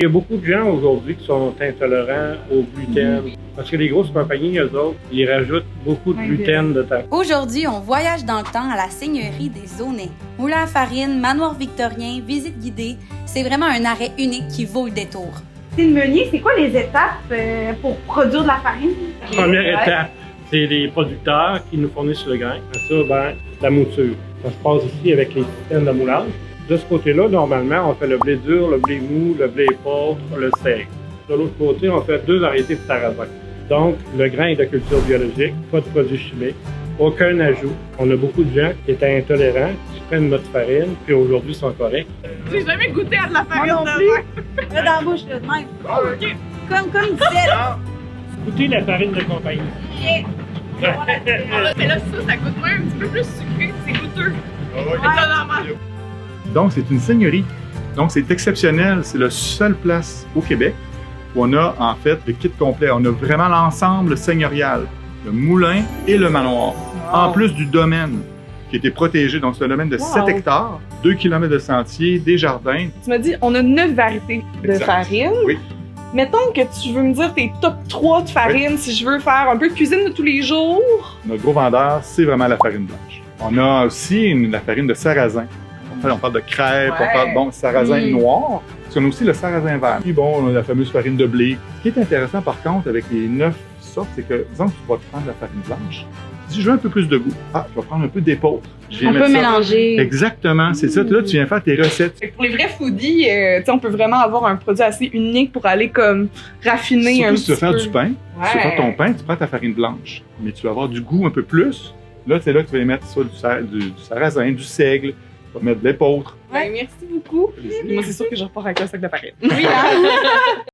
Il y a beaucoup de gens aujourd'hui qui sont intolérants au gluten. Parce que les grosses compagnies, eux autres, ils rajoutent beaucoup de gluten dedans. Aujourd'hui, on voyage dans le temps à la seigneurie des Aunais. Moulin à farine, manoir victorien, visite guidée, c'est vraiment un arrêt unique qui vaut le détour. C'est le meunier, c'est quoi les étapes pour produire de la farine? Première étape, c'est les producteurs qui nous fournissent le grain. Après ça, la mouture. Ça se passe ici avec les systèmes de moulage. De ce côté-là, normalement, on fait le blé dur, le blé mou, le blé pauvre, le seigle. De l'autre côté, on fait 2 variétés de sarrasin. Donc, le grain est de culture biologique, pas de produits chimiques, aucun ajout. On a beaucoup de gens qui étaient intolérants, qui prennent notre farine, puis aujourd'hui sont corrects. J'ai jamais goûté à de la farine non de plus. vin. Là, dans la bouche, là, de même. OK. Comme il disait, là. Goûtez la farine de compagnie. Mais là, ça goûte même un petit peu plus sucré. C'est goûteux. Étonnamment. Donc, c'est une seigneurie. Donc, c'est exceptionnel. C'est la seule place au Québec où on a, en fait, le kit complet. On a vraiment l'ensemble seigneurial, le moulin et le manoir. En plus du domaine qui a été protégé. Donc, c'est un domaine de 7 hectares, 2 km de sentiers, des jardins. Tu m'as dit, on a 9 variétés de Exact. farine. Oui. Mettons que tu veux me dire tes top 3 de farine si je veux faire un peu de cuisine de tous les jours. Notre gros vendeur, c'est vraiment la farine blanche. On a aussi la farine de sarrasin. On parle de crêpes, on parle de sarrasin noir. Parce qu'on a aussi le sarrasin vert. Puis bon, on a la fameuse farine de blé. Ce qui est intéressant par contre avec les 9 sortes, c'est que, disons que tu vas te prendre la farine blanche. Si je veux un peu plus de goût, tu vas prendre un peu d'épeautre. On peut mélanger. Exactement, c'est ça. Là, tu viens faire tes recettes. Fait que pour les vrais foodies, tu sais, on peut vraiment avoir un produit assez unique pour aller comme raffiner Surtout un si tu veux petit faire peu. du pain, si tu veux faire ton pain, tu prends ta farine blanche. Mais tu vas avoir du goût un peu plus. Là, c'est là que tu vas y mettre soit du sarrasin, du seigle, tu vas mettre de l'épeautre. Ouais, merci beaucoup. Moi, c'est sûr que je repars avec un sac de farine. Oui, hein?